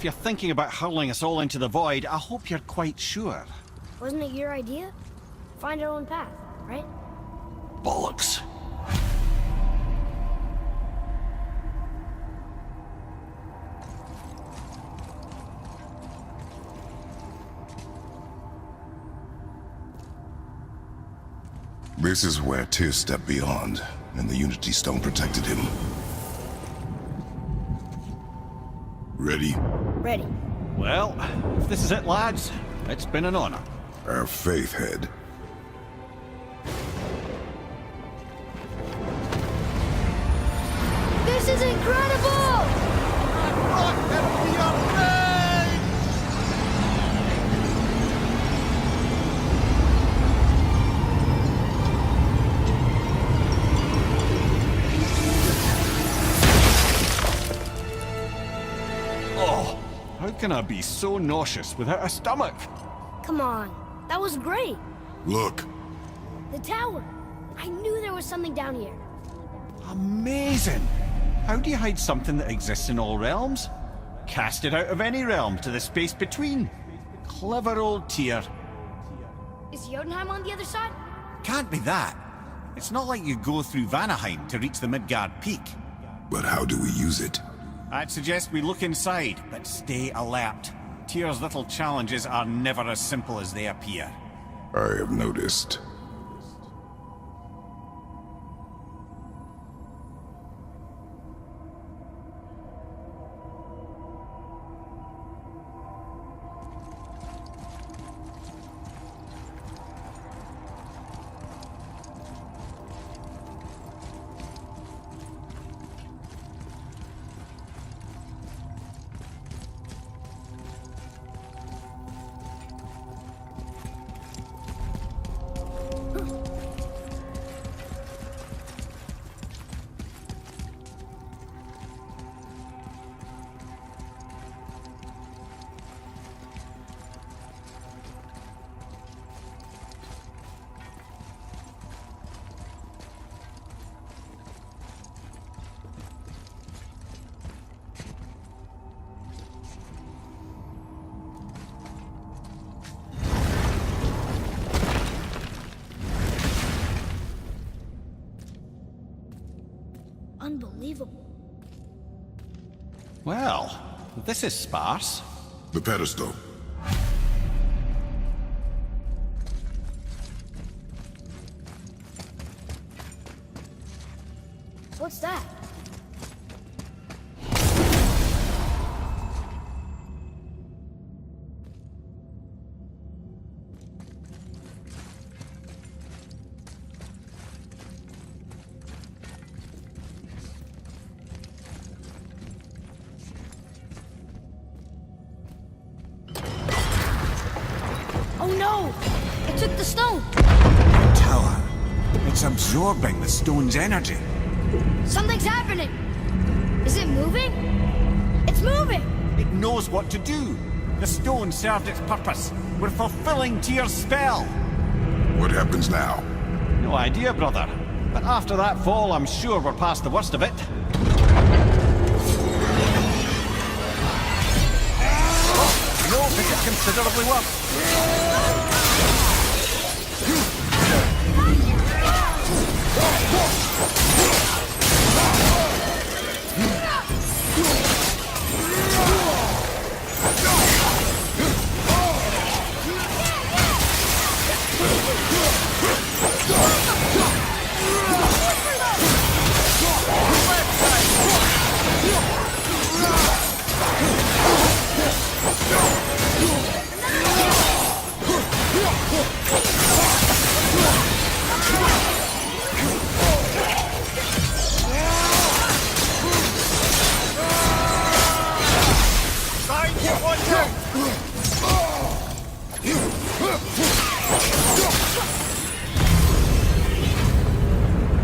if you're thinking about hurling us all into the void, I hope you're quite sure. Wasn't it your idea? Find our own path, right? Bollocks. This is where Tyr stepped beyond, and the Unity Stone protected him. Ready? Ready. Well, if this is it, lads, it's been an honor. Our faith head. This is incredible! Oh, how can I be so nauseous without a stomach? Come on, that was great. Look. The tower. I knew there was something down here. Amazing! How do you hide something that exists in all realms? Cast it out of any realm to the space between. Clever old Tyr. Is Jotunheim on the other side? Can't be that. It's not like you go through Vanaheim to reach the Midgard Peak. But how do we use it? I'd suggest we look inside, but stay alert. Tyr's little challenges are never as simple as they appear. I have noticed. Unbelievable. Well, this is sparse. The pedestal. What's that? Oh no! It took the stone! The tower. It's absorbing the stone's energy. Something's happening! Is it moving? It's moving! It knows what to do. The stone served its purpose. We're fulfilling Tyr's spell. What happens now? No idea, brother. But after that fall, I'm sure we're past the worst of it. No, this is considerably worse.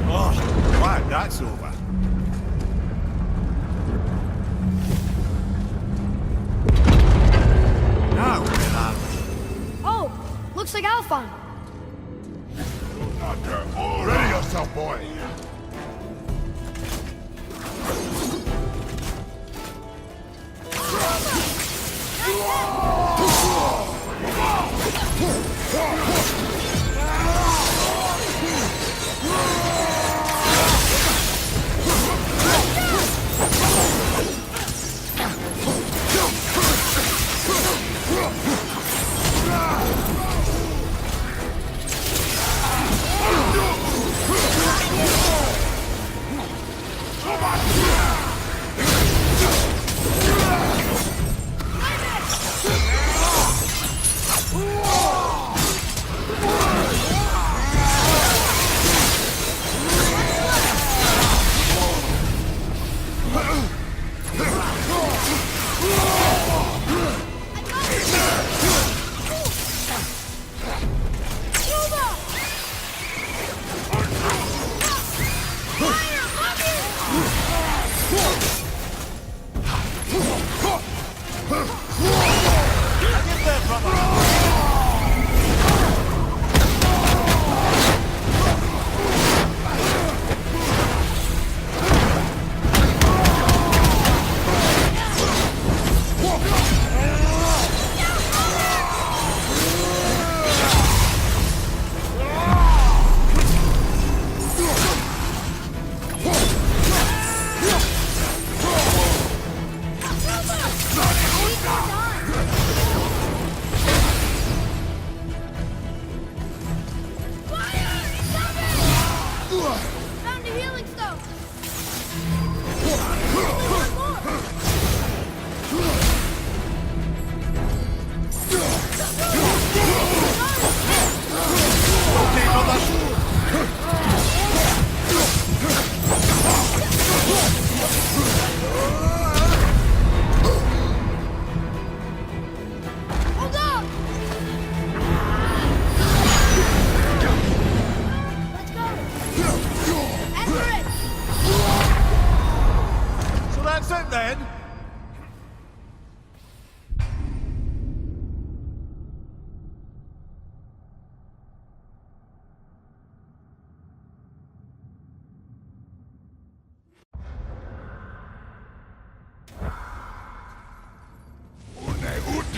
Oh, glad that's over. Now, where are we? Oh, looks like Alphon. Ready yourself, boy!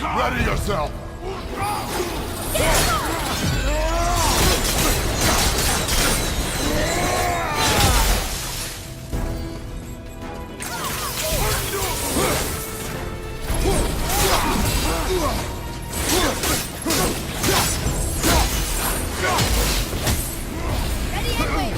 Ready yourself! Ready anyway!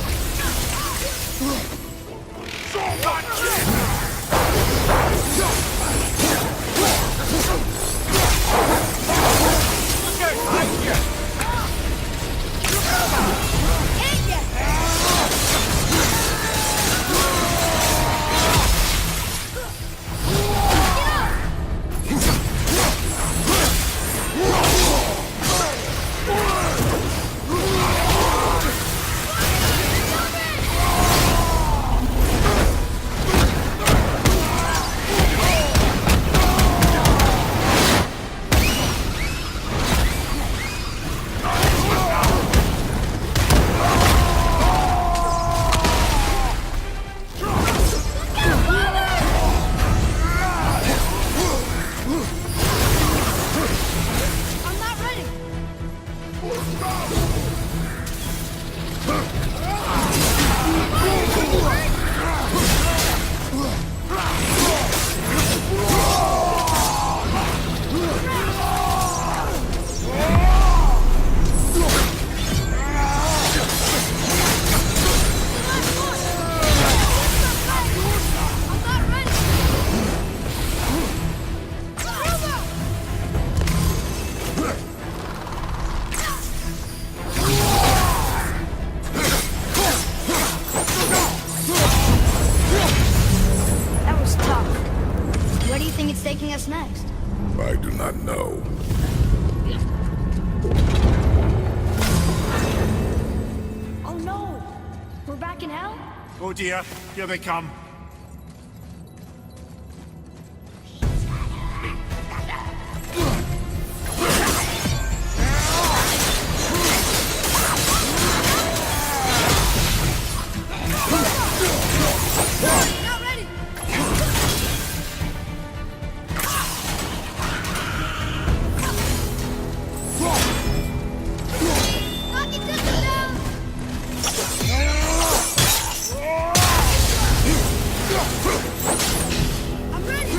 I'm not ready! I'm not ready! That was tough. Where do you think it's taking us next? I do not know. Oh no! We're back in hell? Oh dear, here they come. Not ready! Knock it down! I'm ready!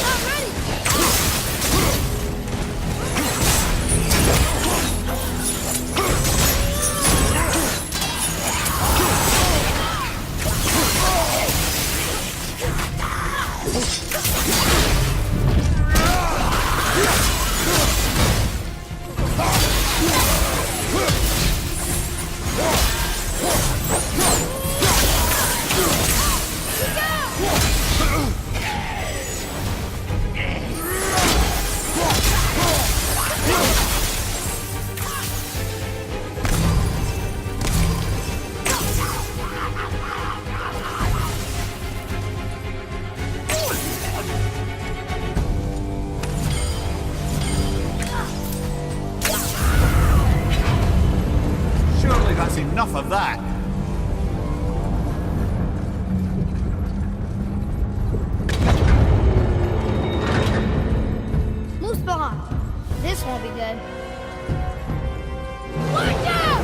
Not ready! Surely that's enough of that. Muspelheim! This won't be good. Watch out!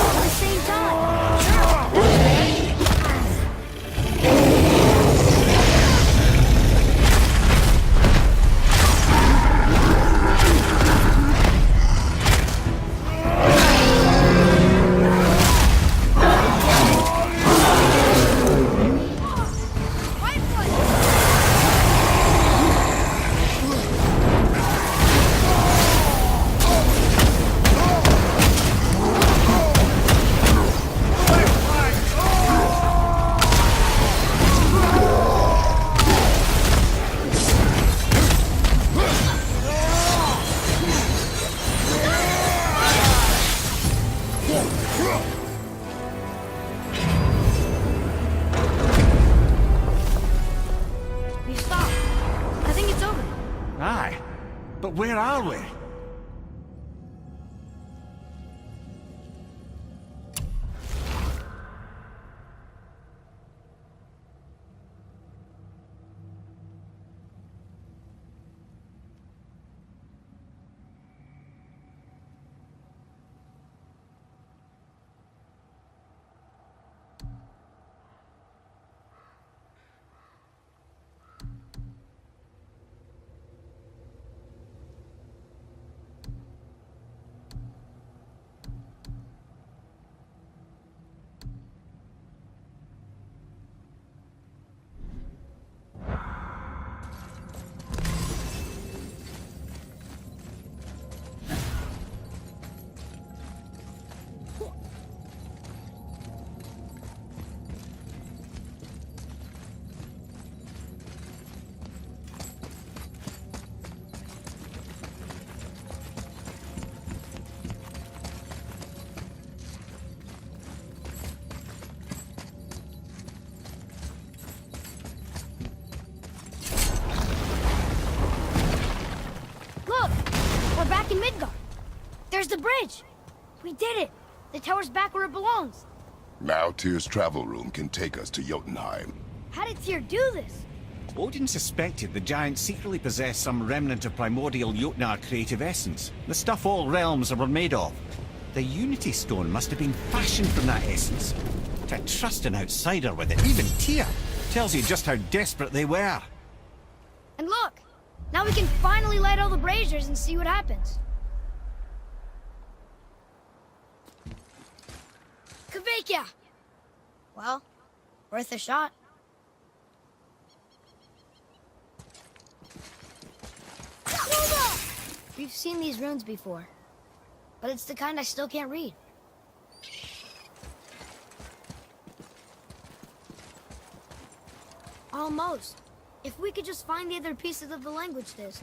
At the same time. But where are we? In Midgard. There's the bridge. We did it. The tower's back where it belongs. Now Tyr's travel room can take us to Jotunheim. How did Tyr do this? Odin suspected the giant secretly possessed some remnant of primordial Jotnar creative essence, the stuff all realms were made of. The Unity Stone must have been fashioned from that essence. To trust an outsider with it, even Tyr, tells you just how desperate they were. And look, now we can finally light all the braziers and see what happens. Kveikja! Well, worth a shot. We've seen these runes before, but it's the kind I still can't read. Almost. If we could just find the other pieces of the language disc.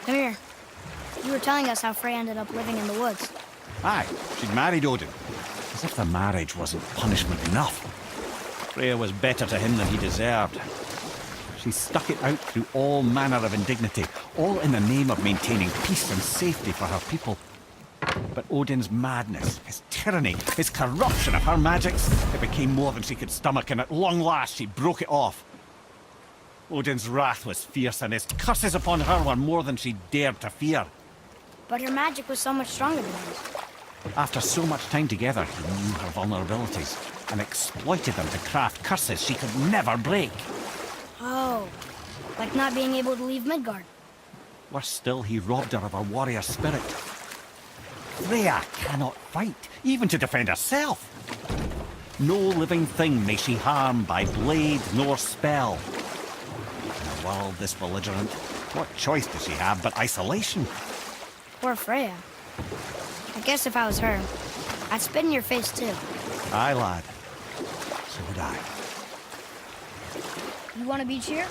Come here. You were telling us how Frey ended up living in the woods. Aye, she'd married Odin. As if the marriage wasn't punishment enough. Freya was better to him than he deserved. She stuck it out through all manner of indignity, all in the name of maintaining peace and safety for her people. But Odin's madness, his tyranny, his corruption of her magics, it became more than she could stomach, and at long last she broke it off. Odin's wrath was fierce, and his curses upon her were more than she dared to fear. But her magic was so much stronger than his. After so much time together, he knew her vulnerabilities, and exploited them to craft curses she could never break. Oh, like not being able to leave Midgard. Worse still, he robbed her of her warrior spirit. Freya cannot fight, even to defend herself. No living thing may she harm by blade nor spell. In a world this belligerent, What choice does she have but isolation? Poor Freya. I guess if I was her, I'd spit in your face too. Aye, lad. So would I. You want to be cheer?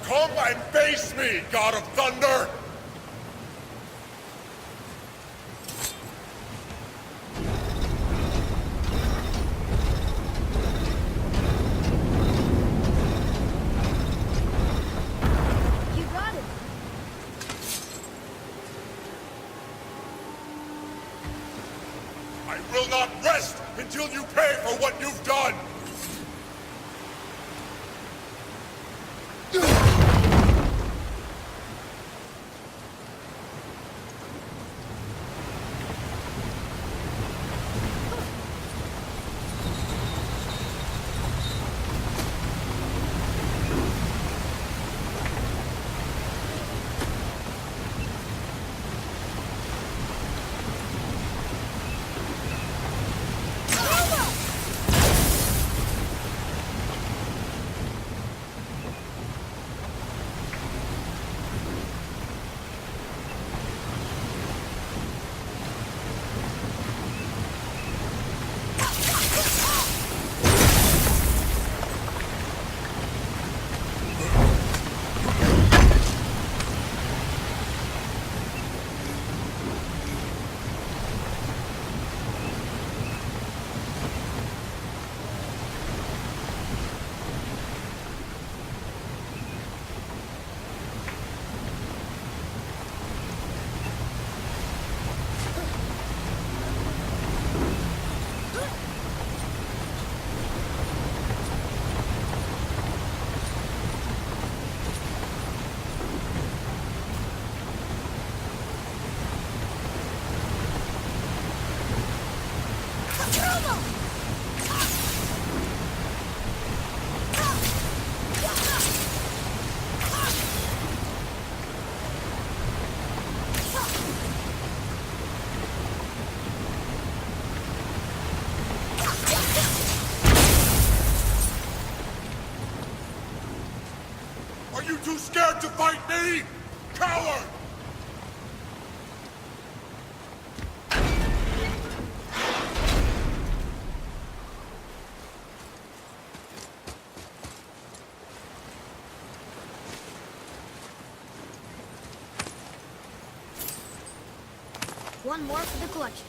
Come and face me, God of Thunder! You got it. I will not rest until you pay for what you've done! Are you too scared to fight me? Coward! One more for the collection.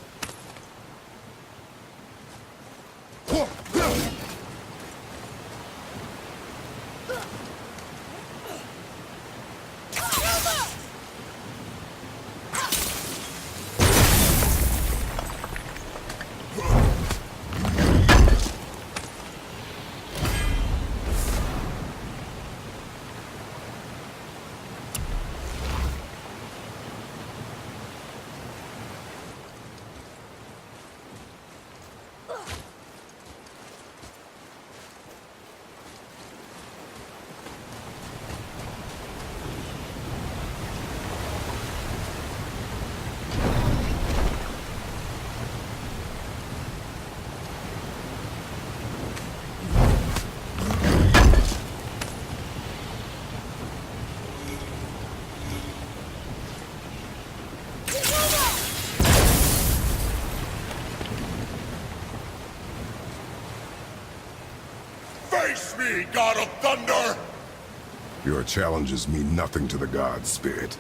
Face me, God of Thunder! Your challenges mean nothing to the gods, Spirit.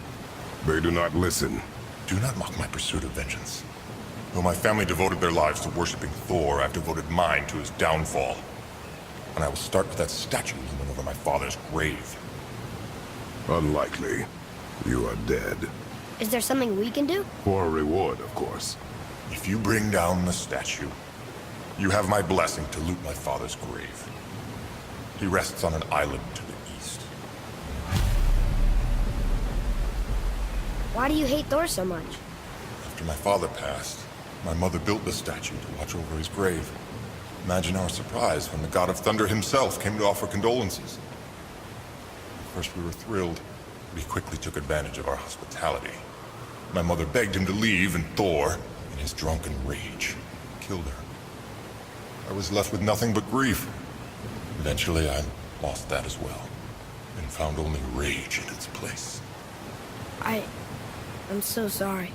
They do not listen. Do not mock my pursuit of vengeance. Though my family devoted their lives to worshipping Thor, I've devoted mine to his downfall. And I will start with that statue looming over my father's grave. Unlikely. You are dead. Is there something we can do? For a reward, of course. If you bring down the statue, you have my blessing to loot my father's grave. He rests on an island to the east. Why do you hate Thor so much? After my father passed, my mother built the statue to watch over his grave. Imagine our surprise when the God of Thunder himself came to offer condolences. At first we were thrilled, but he quickly took advantage of our hospitality. My mother begged him to leave, and Thor, in his drunken rage, killed her. I was left with nothing but grief. Eventually I lost that as well, and found only rage in its place. I'm so sorry.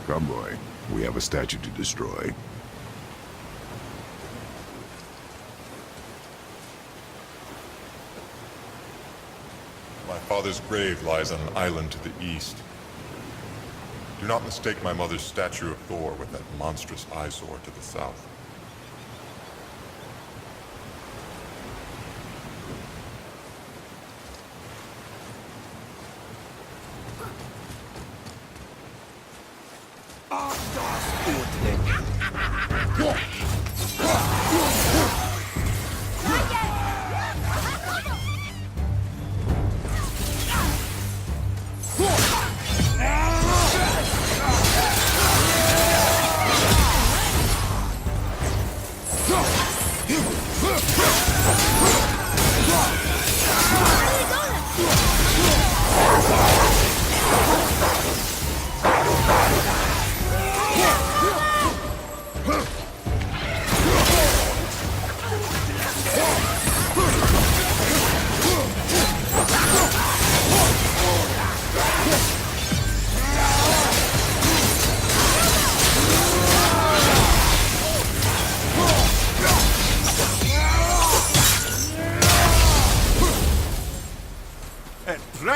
Come, boy. We have a statue to destroy. My father's grave lies on an island to the east. Do not mistake my mother's statue of Thor with that monstrous eyesore to the south.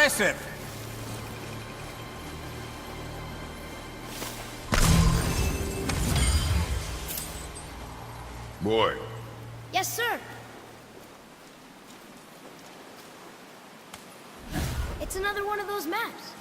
Impressive! Boy, Yes, sir. It's another one of those maps.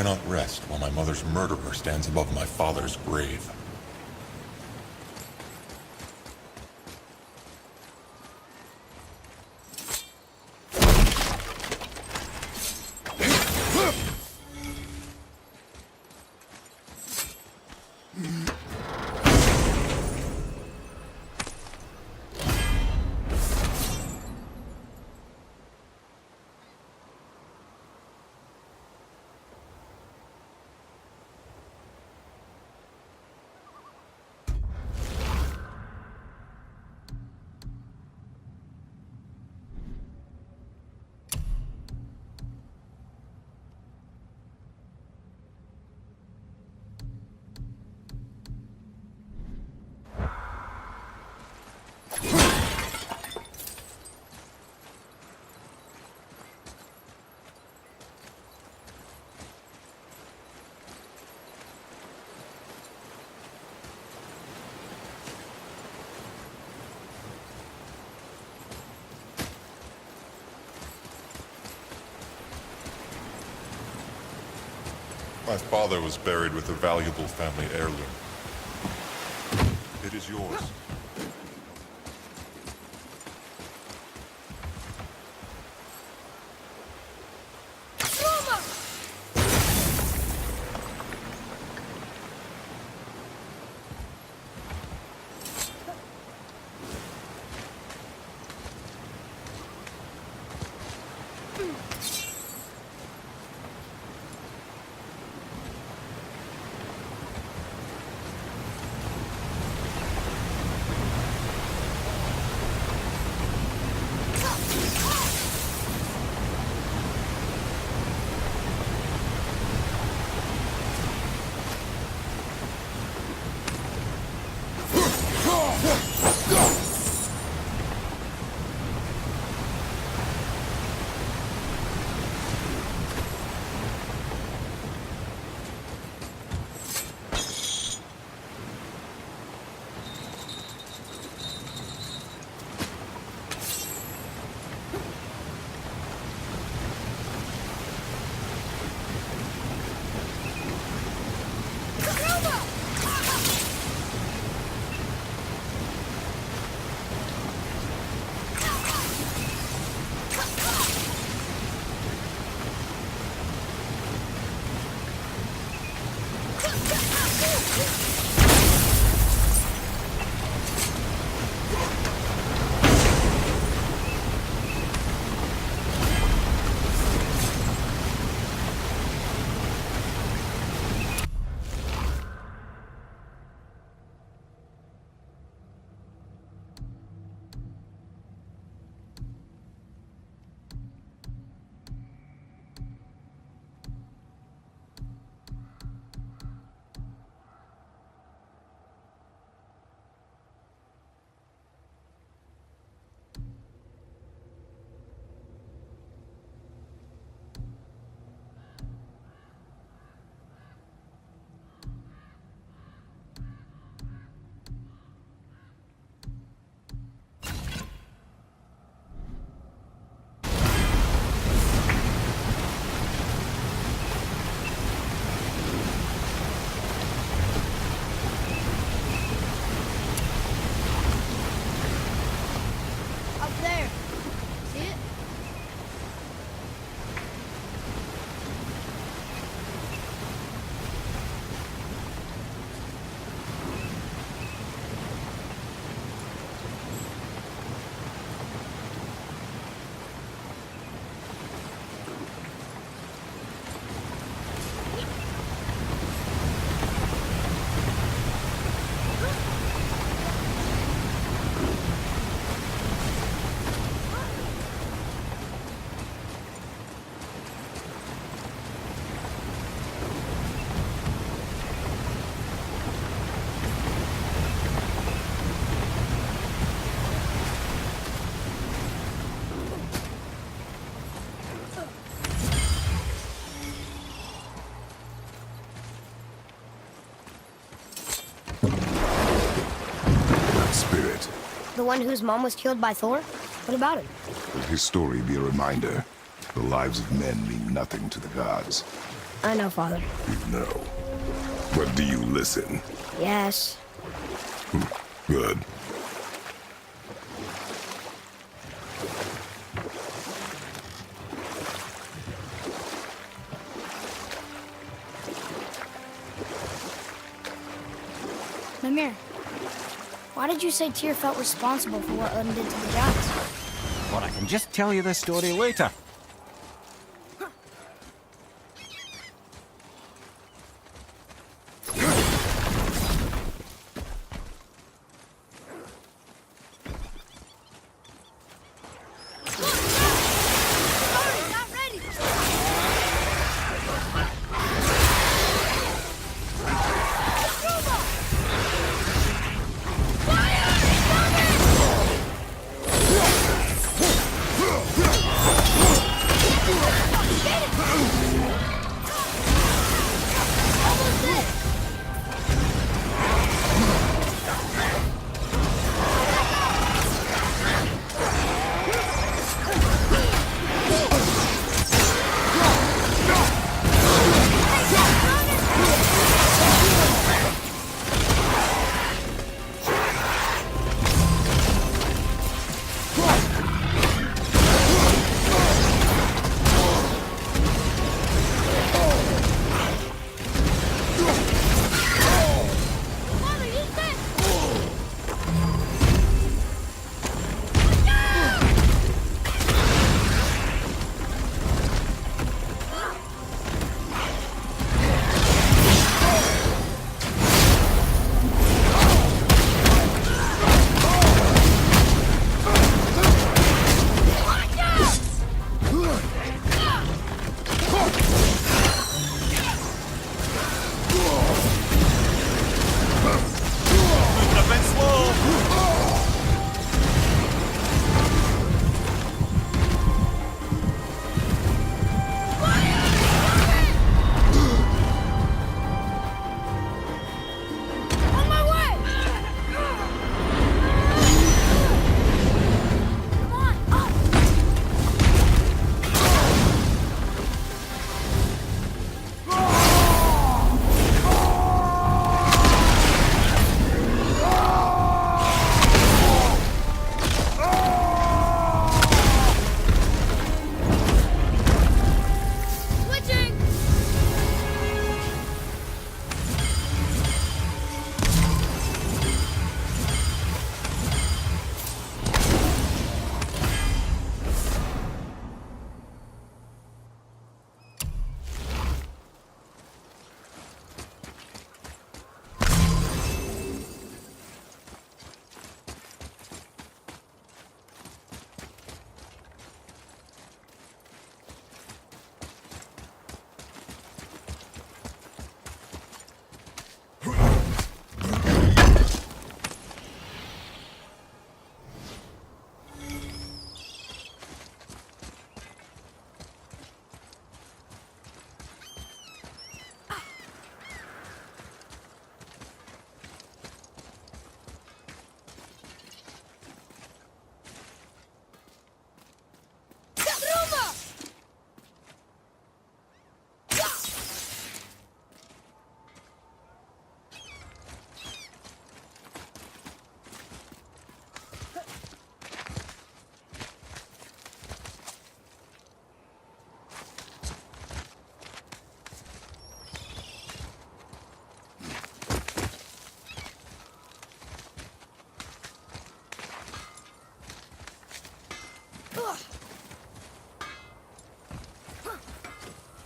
cannot rest while my mother's murderer stands above my father's grave. My father was buried with a valuable family heirloom. It is yours. The one whose mom was killed by Thor? What about him? Let his story be a reminder. The lives of men mean nothing to the gods. I know, Father. No. But do you listen? Yes. Good. Mimir, why did you say Tyr felt responsible for what Odin did to the giants? Well, I can just tell you the story later. Sorry, not ready!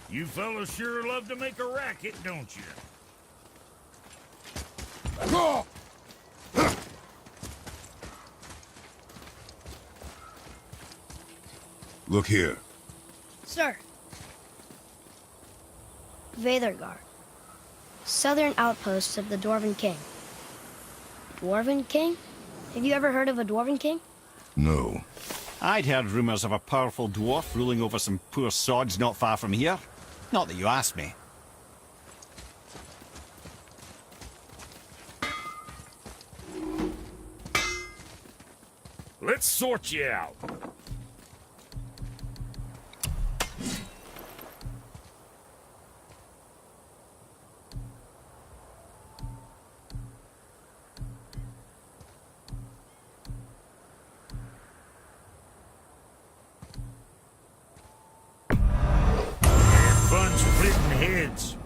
You fellas sure love to make a racket, don't you? Look here. Sir. Veðurgar. Southern outposts of the Dwarven King. Dwarven King? Have you ever heard of a Dwarven King? No. I'd heard rumours of a powerful dwarf ruling over some poor sods not far from here. Not that you asked me. Let's sort you out. heads.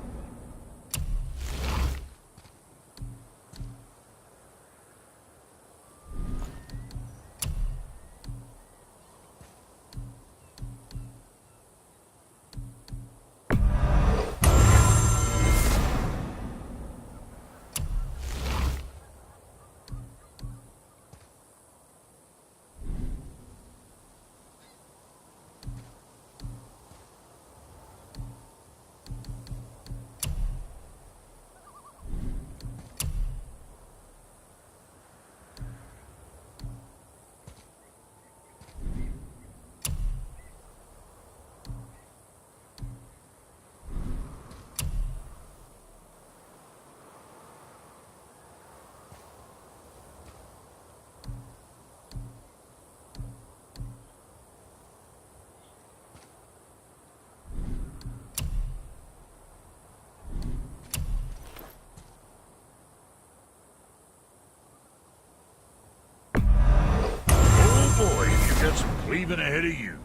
Oh boy, you got some cleaving ahead of you.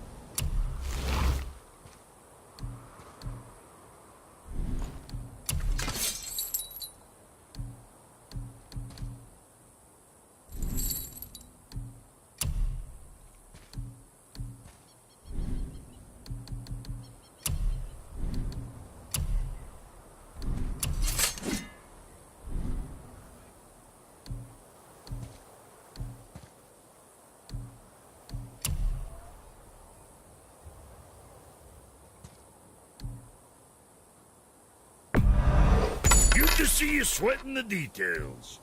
Good to see you sweating the details.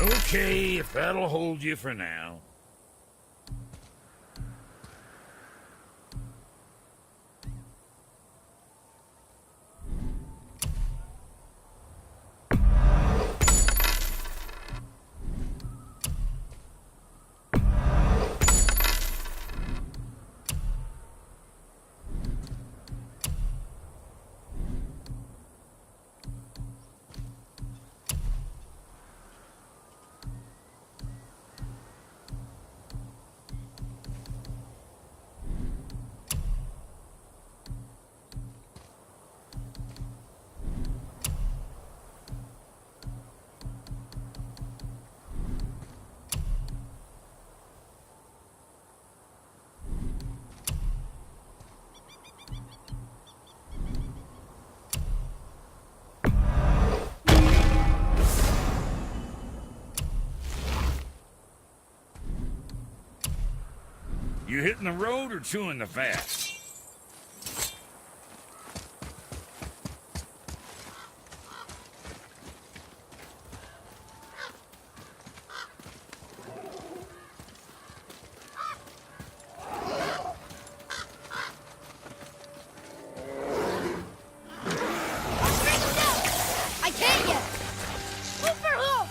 Okay, if that'll hold you for now. You hitting the road or chewing the fat? I can't yet! Move for home!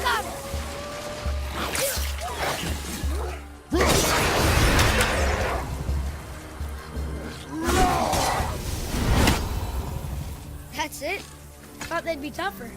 Got it! That's it? Thought they'd be tougher.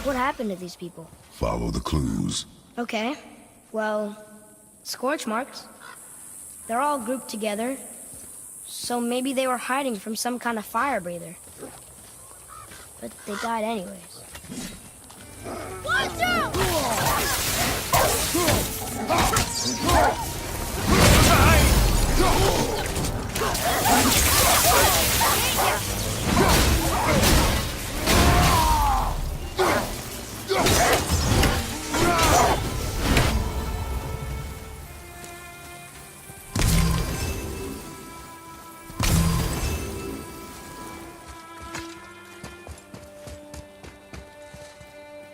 What happened to these people? Follow the clues. Okay. Well, scorch marks. They're all grouped together. So maybe they were hiding from some kind of fire breather. But they died anyways. Watch out!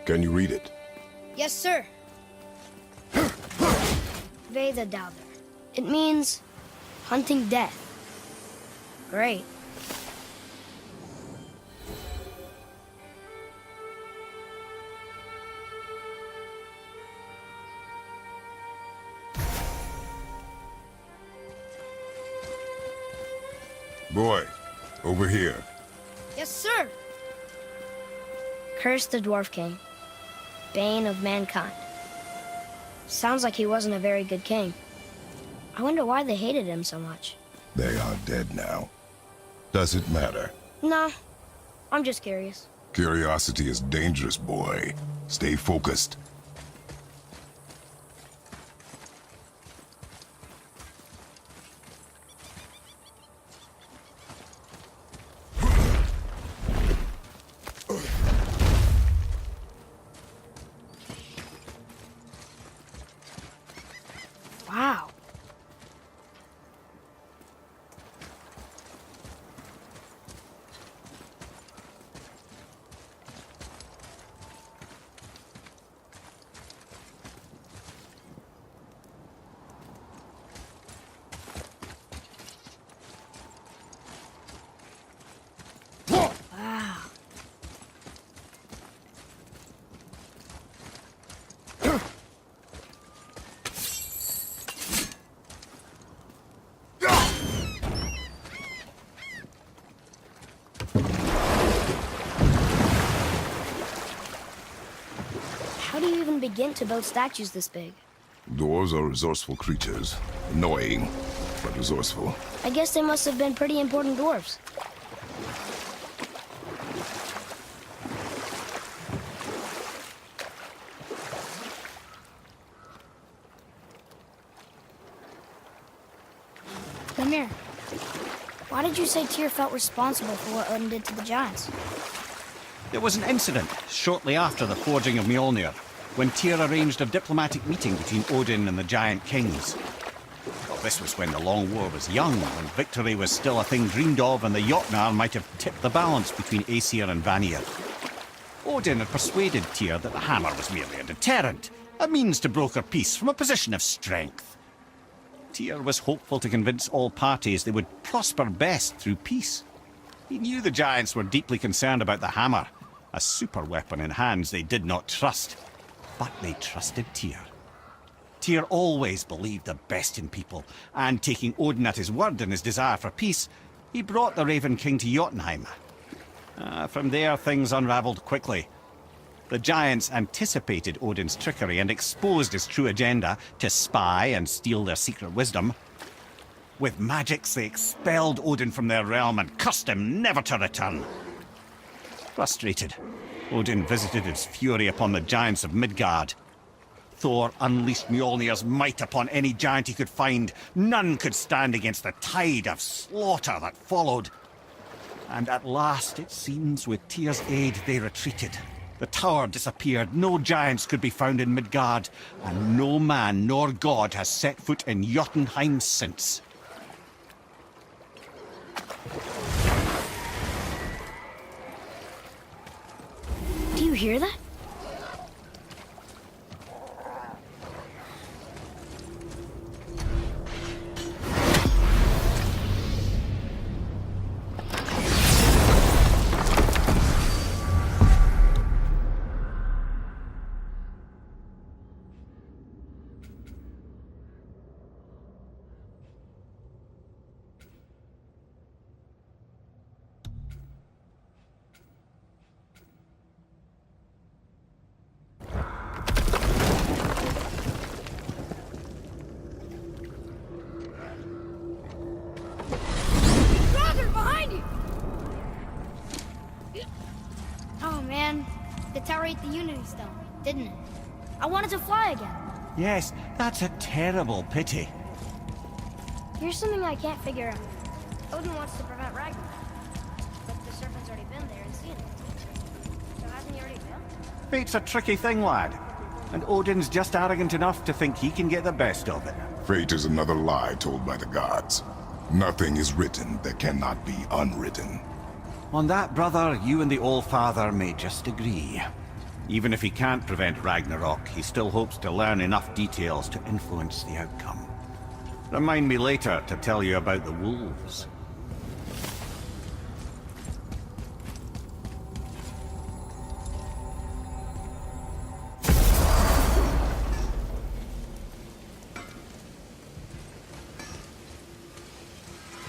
Can you read it? Yes, sir. Veda Doubter. It means hunting death. Great. Boy, over here. Yes, sir. Curse the Dwarf King, bane of mankind. Sounds like he wasn't a very good king. I wonder why they hated him so much. They are dead now. Does it matter? No, I'm just curious. Curiosity is dangerous, boy. Stay focused. Wow. Wow. How do you even begin to build statues this big? Dwarves are resourceful creatures. Annoying, but resourceful. I guess they must have been pretty important dwarves. Mimir, why did you say Tyr felt responsible for what Odin did to the giants? There was an incident shortly after the forging of Mjolnir, when Tyr arranged a diplomatic meeting between Odin and the giant kings. Well, this was when the Long War was young, when victory was still a thing dreamed of, and the Jotnar might have tipped the balance between Aesir and Vanir. Odin had persuaded Tyr that the hammer was merely a deterrent, a means to broker peace from a position of strength. Tyr was hopeful to convince all parties they would prosper best through peace. He knew the giants were deeply concerned about the hammer, a super weapon in hands they did not trust. But they trusted Tyr. Tyr always believed the best in people, and taking Odin at his word in his desire for peace, he brought the Raven King to Jotunheim. From there, things unraveled quickly. The giants anticipated Odin's trickery and exposed his true agenda to spy and steal their secret wisdom. With magics, they expelled Odin from their realm and cursed him never to return. Frustrated, Odin visited his fury upon the giants of Midgard. Thor unleashed Mjolnir's might upon any giant he could find. None could stand against the tide of slaughter that followed. And at last, it seems, with Tyr's aid, they retreated. The tower disappeared, no giants could be found in Midgard, and no man nor god has set foot in Jotunheim since. Do you hear that? Power ate the Unity Stone, didn't it? I wanted to fly again. Yes, that's a terrible pity. Here's something I can't figure out. Odin wants to prevent Ragnarok, but the serpent's already been there and seen it. So hasn't he already failed? Fate's a tricky thing, lad. And Odin's just arrogant enough to think he can get the best of it. Fate is another lie told by the gods. Nothing is written that cannot be unwritten. On that, brother, you and the All-Father may just agree. Even if he can't prevent Ragnarok, he still hopes to learn enough details to influence the outcome. Remind me later to tell you about the wolves.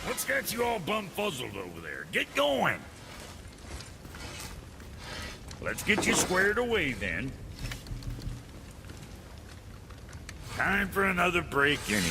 What's got you all bum-fuzzled over there? Get going! Let's get you squared away, then. Time for another break, anyway.